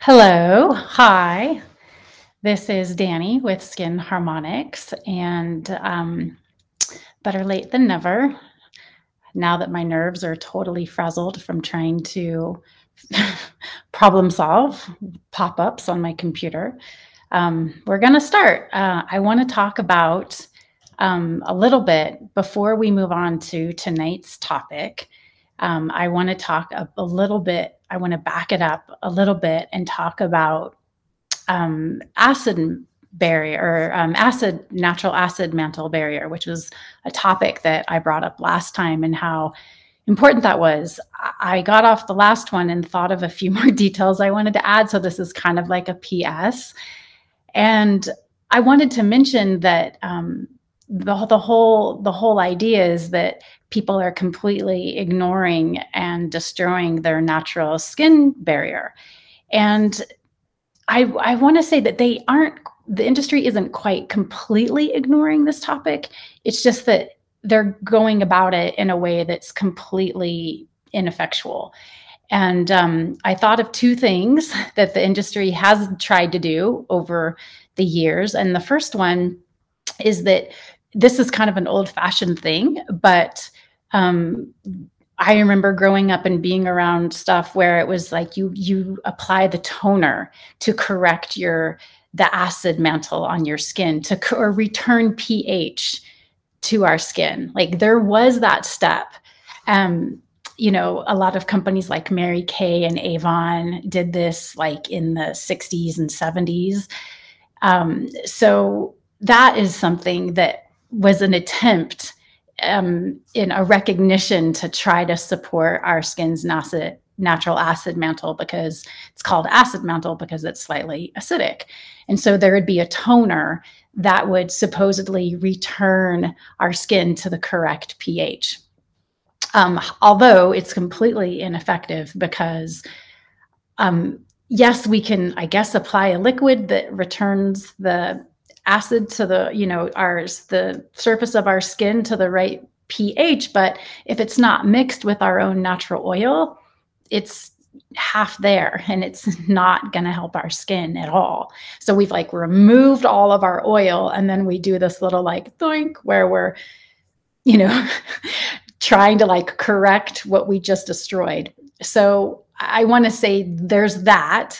Hello. Hi. This is Danny with Skin Harmonics, and better late than never. Now that my nerves are totally frazzled from trying to problem solve pop-ups on my computer, we're going to start. I want to talk about a little bit before we move on to tonight's topic. I want to talk a little bit. I want to back it up a little bit and talk about acid barrier or natural acid mantle barrier, which was a topic that I brought up last time and how important that was. I got off the last one and thought of a few more details I wanted to add. So this is kind of like a PS. And I wanted to mention that the whole idea is that people are completely ignoring and destroying their natural skin barrier. And I want to say that the industry isn't quite completely ignoring this topic. It's just that they're going about it in a way that's completely ineffectual. And I thought of two things that the industry has tried to do over the years. And the first one is that this is kind of an old-fashioned thing, but I remember growing up and being around stuff where it was like you apply the toner to correct the acid mantle on your skin or return pH to our skin. Like there was that step. You know, a lot of companies like Mary Kay and Avon did this like in the 60s and 70s. So that is something that was an attempt in a recognition to try to support our skin's natural acid mantle, because it's called acid mantle because it's slightly acidic. And so there would be a toner that would supposedly return our skin to the correct pH. Although it's completely ineffective because, yes, we can, I guess, apply a liquid that returns the acid to the surface of our skin to the right pH. But if it's not mixed with our own natural oil, it's half there and it's not going to help our skin at all. So we've like removed all of our oil and then we do this little like doink where we're, trying to like correct what we just destroyed. So I want to say there's that.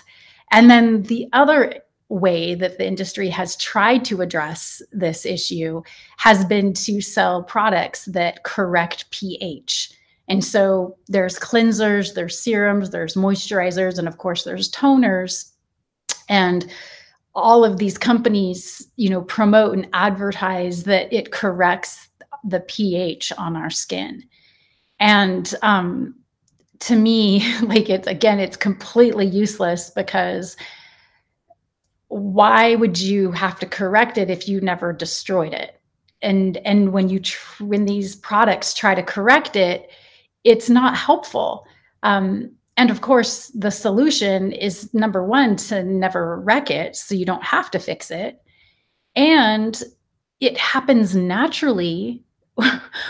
And then the other way that the industry has tried to address this issue has been to sell products that correct pH. And so there's cleansers, there's serums, there's moisturizers, and of course there's toners. And all of these companies, promote and advertise that it corrects the pH on our skin. And to me, like it's completely useless, because why would you have to correct it if you never destroyed it? And when these products try to correct it, it's not helpful. And of course, the solution is, number one, to never wreck it so you don't have to fix it. And it happens naturally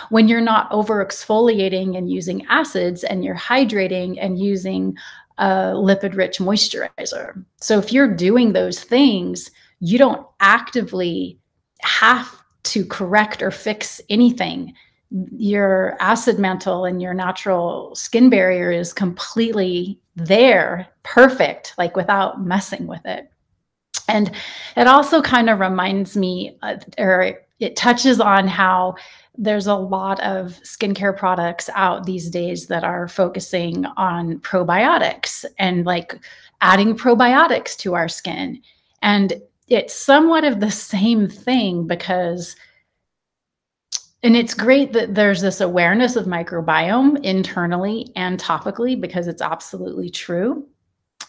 when you're not over exfoliating and using acids, and you're hydrating and using a lipid-rich moisturizer. So if you're doing those things, you don't actively have to correct or fix anything. Your acid mantle and your natural skin barrier is completely there, perfect, like without messing with it. And it also kind of reminds me, or it touches on how there's a lot of skincare products out these days that are focusing on probiotics and like adding probiotics to our skin. And it's somewhat of the same thing because, and it's great that there's this awareness of microbiome internally and topically, because it's absolutely true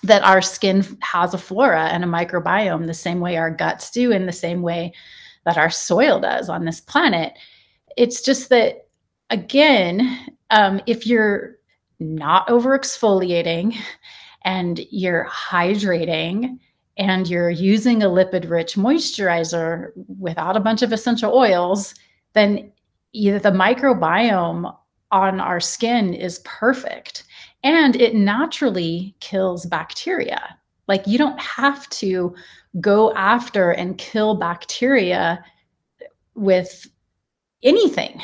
that our skin has a flora and a microbiome the same way our guts do, in the same way that our soil does on this planet. It's just that, again, if you're not over exfoliating and you're hydrating and you're using a lipid-rich moisturizer without a bunch of essential oils, then either the microbiome on our skin is perfect and it naturally kills bacteria. Like, you don't have to go after and kill bacteria with anything.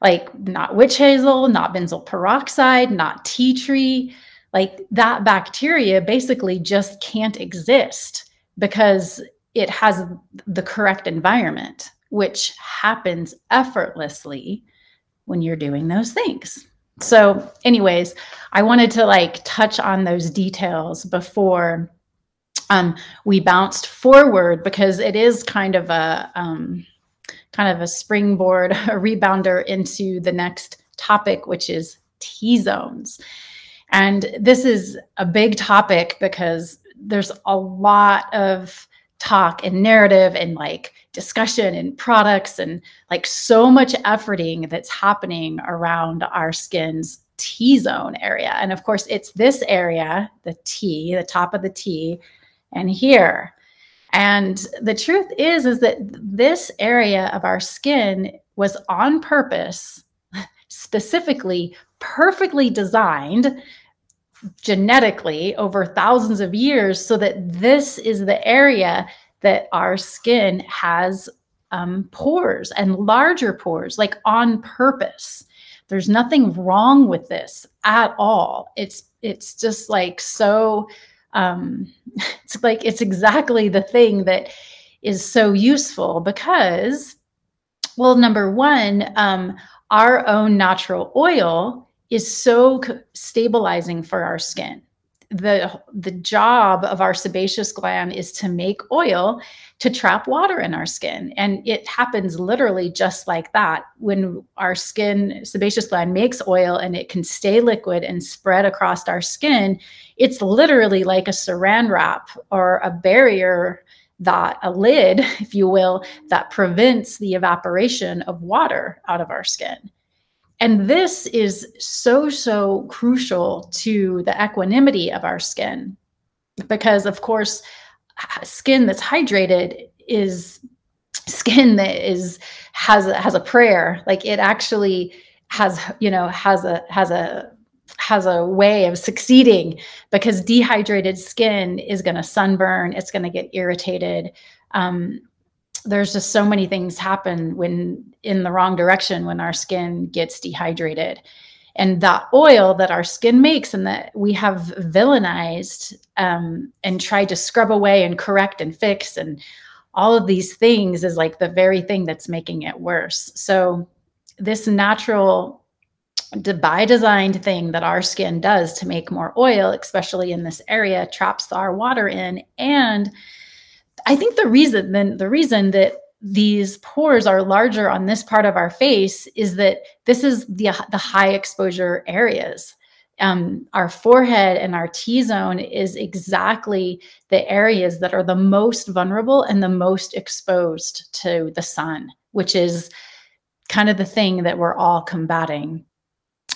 Like, not witch hazel, not benzoyl peroxide, not tea tree. Like, that bacteria basically just can't exist because it has the correct environment, which happens effortlessly when you're doing those things. So anyways, I wanted to like touch on those details before we bounced forward, because it is kind of a springboard, a rebounder into the next topic, which is T-zones. And this is a big topic because there's a lot of talk and narrative and like discussion and products and like so much efforting that's happening around our skin's T-zone area. And of course, it's this area, the T, the top of the T, and here. And the truth is that this area of our skin was on purpose, specifically, perfectly designed genetically over thousands of years, so that this is the area that our skin has pores and larger pores, like on purpose. There's nothing wrong with this at all. It's just like so, it's like, it's exactly the thing that is so useful because, well, number one, our own natural oil is so stabilizing for our skin. The job of our sebaceous gland is to make oil to trap water in our skin. And it happens literally just like that. When our skin, sebaceous gland makes oil and it can stay liquid and spread across our skin, it's literally like a saran wrap or a barrier, that a lid, if you will, that prevents the evaporation of water out of our skin. And this is so, so crucial to the equanimity of our skin, because of course, skin that's hydrated is skin that has a prayer. Like, it actually has a way of succeeding, because dehydrated skin is going to sunburn. It's going to get irritated. There's just so many things happen when in the wrong direction when our skin gets dehydrated. And that oil that our skin makes and that we have villainized and tried to scrub away and correct and fix and all of these things is like the very thing that's making it worse. So this natural, by design thing that our skin does to make more oil, especially in this area, traps our water in. And I think the reason that these pores are larger on this part of our face is that this is the high exposure areas. Our forehead and our T-zone is exactly the areas that are the most vulnerable and the most exposed to the sun, which is kind of the thing that we're all combating.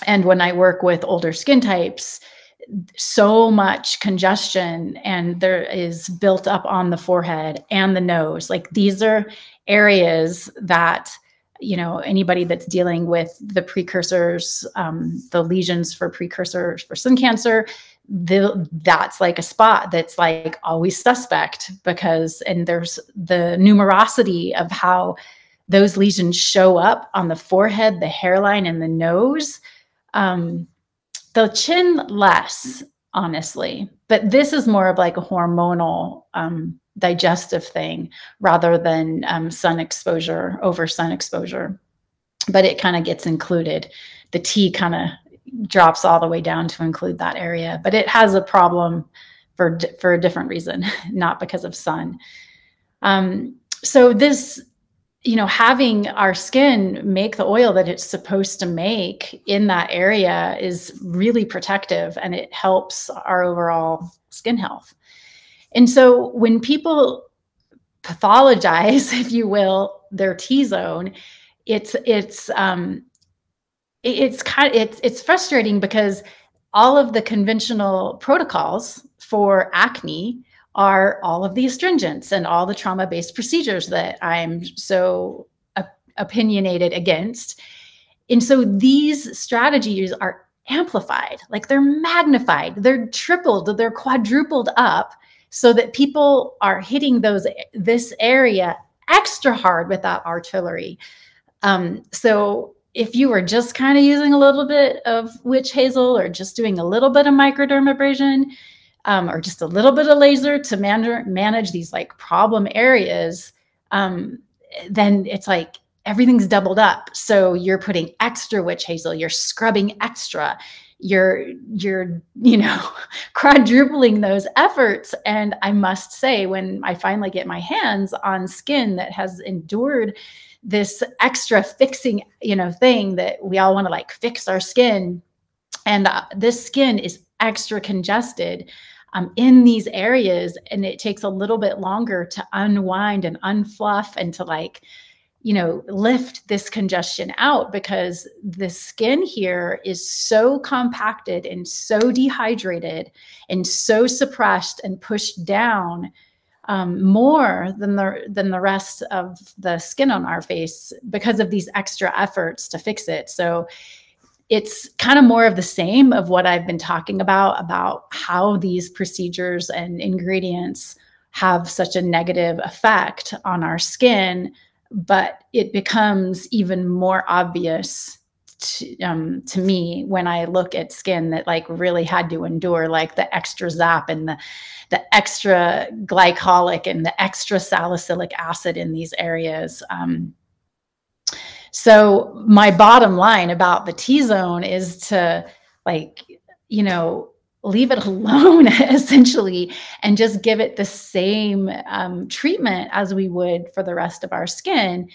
And when I work with older skin types, so much congestion and there is built up on the forehead and the nose. Like, these are areas that, you know, anybody that's dealing with the precursors, the lesions for precursors for skin cancer, that's like a spot that's like always suspect, because, and there's the numerosity of how those lesions show up on the forehead, the hairline, and the nose. The chin less, honestly, but this is more of like a hormonal digestive thing rather than sun exposure over sun exposure. But it kind of gets included. The T kind of drops all the way down to include that area, but it has a problem for a different reason, not because of sun. So this, you know, having our skin make the oil that it's supposed to make in that area is really protective, and it helps our overall skin health. And so when people pathologize, if you will, their T-zone, it's frustrating, because all of the conventional protocols for acne are all of the astringents and all the trauma-based procedures that I'm so opinionated against. And so these strategies are amplified, like they're magnified, they're tripled, they're quadrupled up, so that people are hitting this area extra hard with that artillery. So if you were just kind of using a little bit of witch hazel, or just doing a little bit of microdermabrasion, or just a little bit of laser to manage these like problem areas, then it's like everything's doubled up. So you're putting extra witch hazel, you're scrubbing extra, you're quadrupling those efforts. And I must say, when I finally get my hands on skin that has endured this extra fixing, thing that we all want to like fix our skin, and this skin is extra congested in these areas, and it takes a little bit longer to unwind and unfluff and to like, lift this congestion out, because the skin here is so compacted and so dehydrated and so suppressed and pushed down, more than the rest of the skin on our face, because of these extra efforts to fix it. So it's kind of more of the same of what I've been talking about how these procedures and ingredients have such a negative effect on our skin, but it becomes even more obvious to me when I look at skin that like really had to endure like the extra zap and the extra glycolic and the extra salicylic acid in these areas. So my bottom line about the T-zone is to like, leave it alone essentially, and just give it the same treatment as we would for the rest of our skin.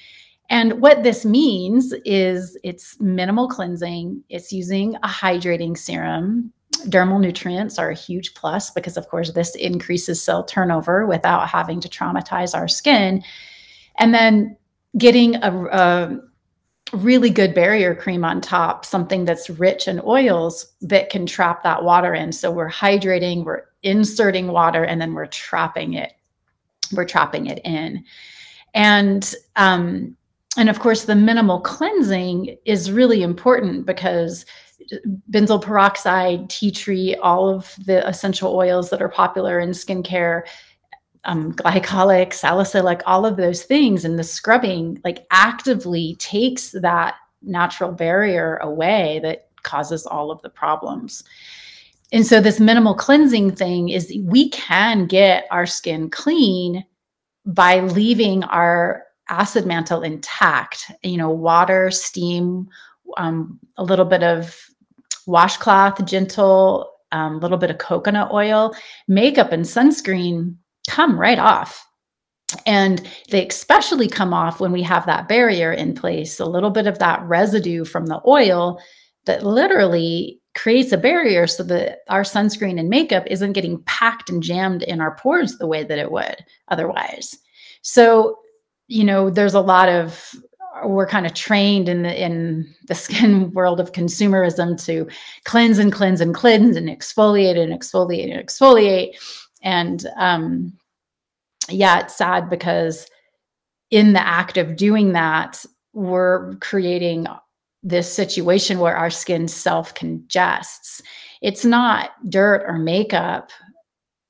And what this means is it's minimal cleansing. It's using a hydrating serum. Dermal nutrients are a huge plus, because of course this increases cell turnover without having to traumatize our skin. And then getting a really good barrier cream on top, something that's rich in oils that can trap that water in. So we're hydrating, we're inserting water, and then we're trapping it in. And of course, the minimal cleansing is really important, because benzoyl peroxide, tea tree, all of the essential oils that are popular in skincare, glycolic, salicylic, all of those things, and the scrubbing like actively takes that natural barrier away that causes all of the problems. And so this minimal cleansing thing is, we can get our skin clean by leaving our acid mantle intact, water, steam, a little bit of washcloth, gentle, a little bit of coconut oil, makeup and sunscreen come right off. And they especially come off when we have that barrier in place, a little bit of that residue from the oil that literally creates a barrier so that our sunscreen and makeup isn't getting packed and jammed in our pores the way that it would otherwise. So, there's a lot of, we're kind of trained in the skin world of consumerism to cleanse and cleanse and cleanse and exfoliate and exfoliate and exfoliate. And yeah, it's sad, because in the act of doing that, we're creating this situation where our skin self-congests. It's not dirt or makeup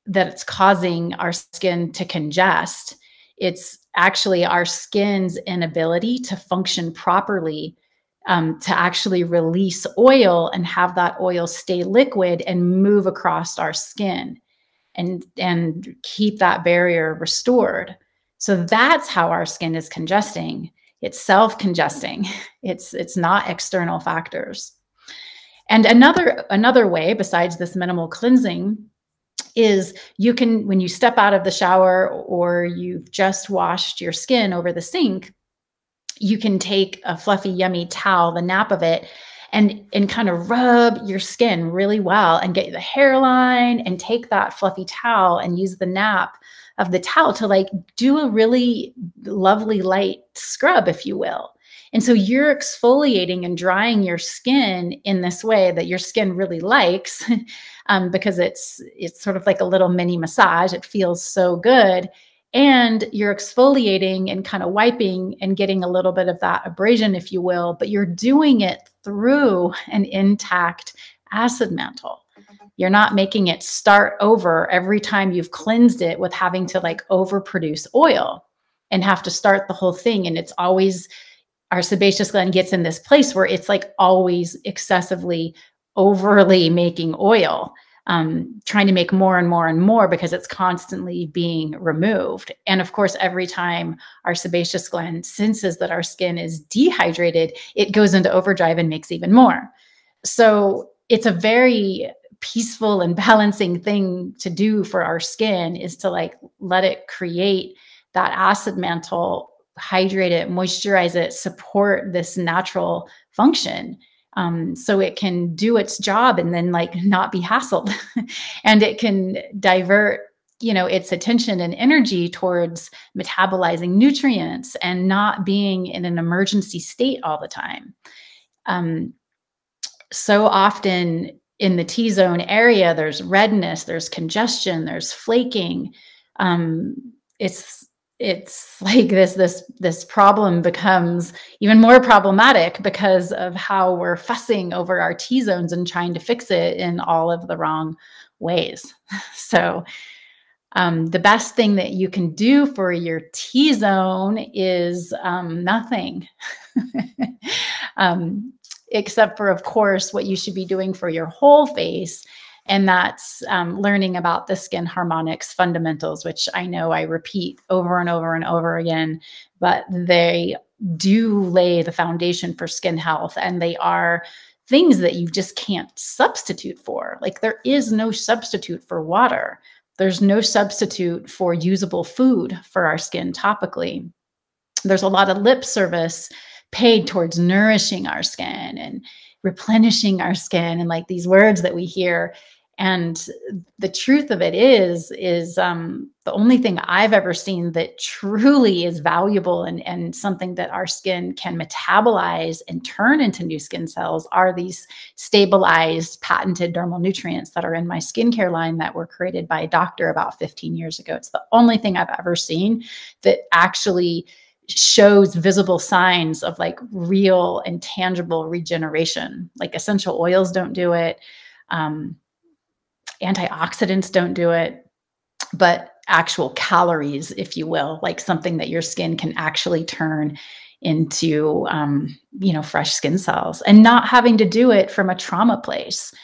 that's causing our skin to congest. It's actually our skin's inability to function properly, to actually release oil and have that oil stay liquid and move across our skin and keep that barrier restored. So that's how our skin is congesting. It's self-congesting. It's not external factors. And another way besides this minimal cleansing is you can, when you step out of the shower or you've just washed your skin over the sink, you can take a fluffy, yummy towel, the nap of it, and kind of rub your skin really well and get the hairline, and take that fluffy towel and use the nap of the towel to like do a really lovely light scrub, if you will. And so you're exfoliating and drying your skin in this way that your skin really likes, because it's sort of like a little mini massage. It feels so good. and you're exfoliating and kind of wiping and getting a little bit of that abrasion, if you will, but you're doing it through an intact acid mantle. You're not making it start over every time you've cleansed it with having to like overproduce oil and have to start the whole thing. And it's always, our sebaceous gland gets in this place where it's like always excessively overly making oil, trying to make more and more and more because it's constantly being removed. And of course, every time our sebaceous gland senses that our skin is dehydrated, it goes into overdrive and makes even more. So it's a very peaceful and balancing thing to do for our skin, is to like let it create that acid mantle, hydrate it, moisturize it, support this natural function. So it can do its job and then like not be hassled and it can divert, its attention and energy towards metabolizing nutrients and not being in an emergency state all the time. So often in the T-zone area, there's redness, there's congestion, there's flaking. It's like this problem becomes even more problematic because of how we're fussing over our T-zones and trying to fix it in all of the wrong ways. So the best thing that you can do for your T-zone is nothing. Except for, of course, what you should be doing for your whole face. And that's learning about the skin harmonics fundamentals, which I know I repeat over and over and over again, but they do lay the foundation for skin health. And they are things that you just can't substitute for. Like there is no substitute for water. There's no substitute for usable food for our skin topically. There's a lot of lip service paid towards nourishing our skin and replenishing our skin and like these words that we hear. And the truth of it is the only thing I've ever seen that truly is valuable and something that our skin can metabolize and turn into new skin cells are these stabilized, patented dermal nutrients that are in my skincare line that were created by a doctor about 15 years ago. It's the only thing I've ever seen that actually shows visible signs of like real and tangible regeneration. Like essential oils don't do it. Antioxidants don't do it, but actual calories, if you will, like something that your skin can actually turn into, fresh skin cells and not having to do it from a trauma place.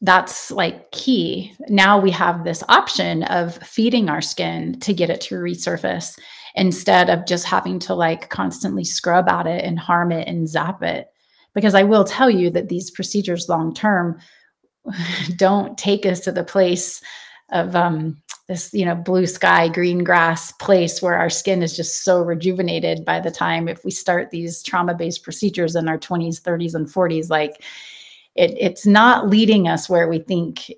That's like key. Now we have this option of feeding our skin to get it to resurface instead of just having to like constantly scrub at it and harm it and zap it. Because I will tell you that these procedures long-term don't take us to the place of this, blue sky, green grass place where our skin is just so rejuvenated by the time if we start these trauma-based procedures in our 20s, 30s, and 40s, like it's not leading us where we think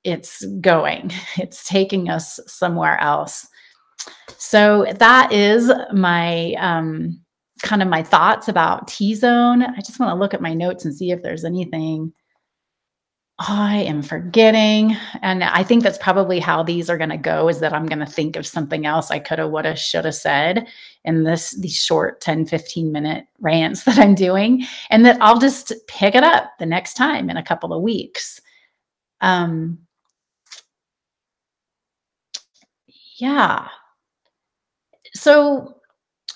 it's going. It's taking us somewhere else. So that is my kind of my thoughts about T-zone. I just want to look at my notes and see if there's anything I am forgetting. And I think that's probably how these are going to go, is that I'm going to think of something else I could have, would have, should have said in these short 10, 15 minute rants that I'm doing, and that I'll just pick it up the next time in a couple of weeks. Yeah. So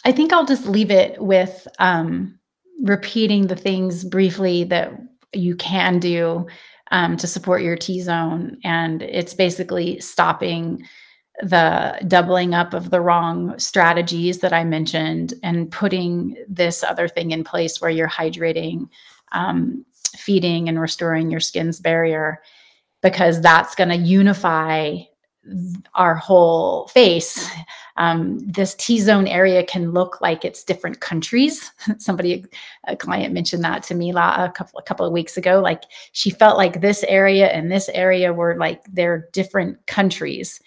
I think I'll just leave it with repeating the things briefly that you can do to support your T-zone. And it's basically stopping the doubling up of the wrong strategies that I mentioned and putting this other thing in place where you're hydrating, feeding and restoring your skin's barrier, because that's going to unify our whole face. This T-zone area can look like it's different countries. A client mentioned that to me a couple of weeks ago. Like she felt like this area and this area were like they're different countries,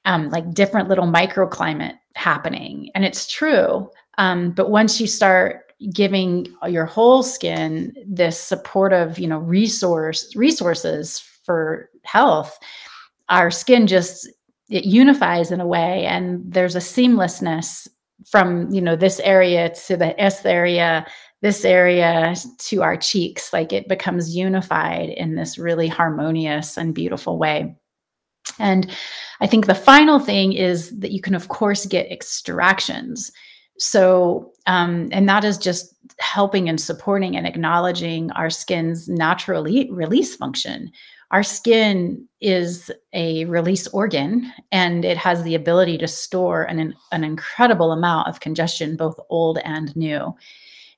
like different little microclimate happening. And it's true. But once you start giving your whole skin this supportive, resources for health, our skin just it unifies in a way, and there's a seamlessness from, this area to the S area, this area to our cheeks. Like it becomes unified in this really harmonious and beautiful way. And I think the final thing is that you can, of course, get extractions. So, and that is just helping and supporting and acknowledging our skin's natural release function. Our skin is a release organ, and it has the ability to store an incredible amount of congestion, both old and new.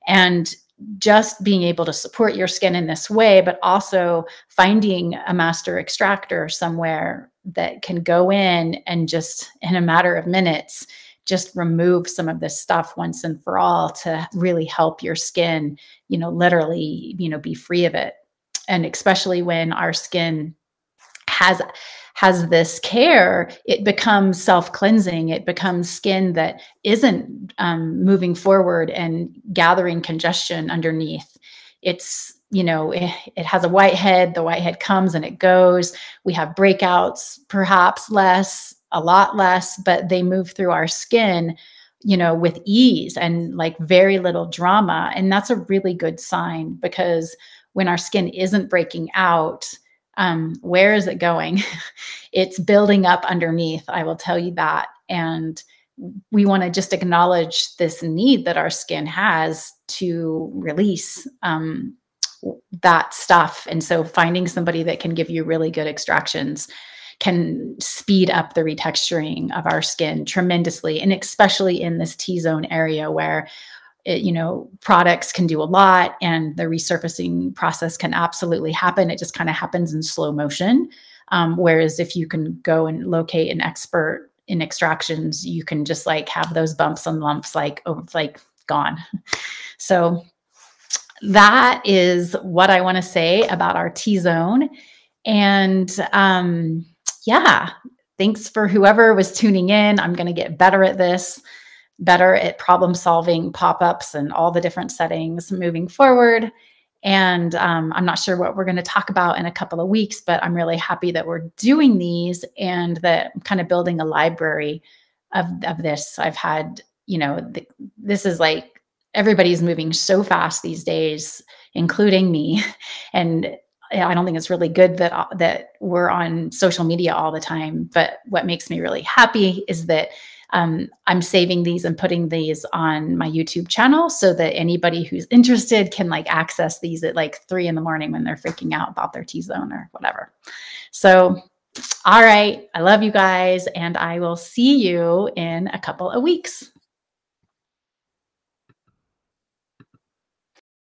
And just being able to support your skin in this way, but also finding a master extractor somewhere that can go in and just in a matter of minutes, just remove some of this stuff once and for all to really help your skin, literally, be free of it. And especially when our skin has this care, it becomes self-cleansing. It becomes skin that isn't moving forward and gathering congestion underneath. It's, it has a whitehead. The whitehead comes and it goes. We have breakouts, perhaps less, a lot less, but they move through our skin, with ease and like very little drama. And that's a really good sign, because when our skin isn't breaking out, where is it going? It's building up underneath. I will tell you that. And we want to just acknowledge this need that our skin has to release that stuff. And so finding somebody that can give you really good extractions can speed up the retexturing of our skin tremendously. And especially in this T-zone area where products can do a lot and the resurfacing process can absolutely happen. It just kind of happens in slow motion. Whereas if you can go and locate an expert in extractions, you can just like have those bumps and lumps like gone. So that is what I want to say about our T-zone. And yeah, thanks for whoever was tuning in. I'm going to get better at this, better at problem solving pop-ups and all the different settings moving forward. And I'm not sure what we're going to talk about in a couple of weeks, but I'm really happy that we're doing these and that I'm kind of building a library of this. I've had, this is like, everybody's moving so fast these days, including me. And I don't think it's really good that we're on social media all the time. But what makes me really happy is that I'm saving these and putting these on my YouTube channel so that anybody who's interested can like access these at like 3 a.m. when they're freaking out about their T-zone or whatever. So, all right. I love you guys, and I will see you in a couple of weeks.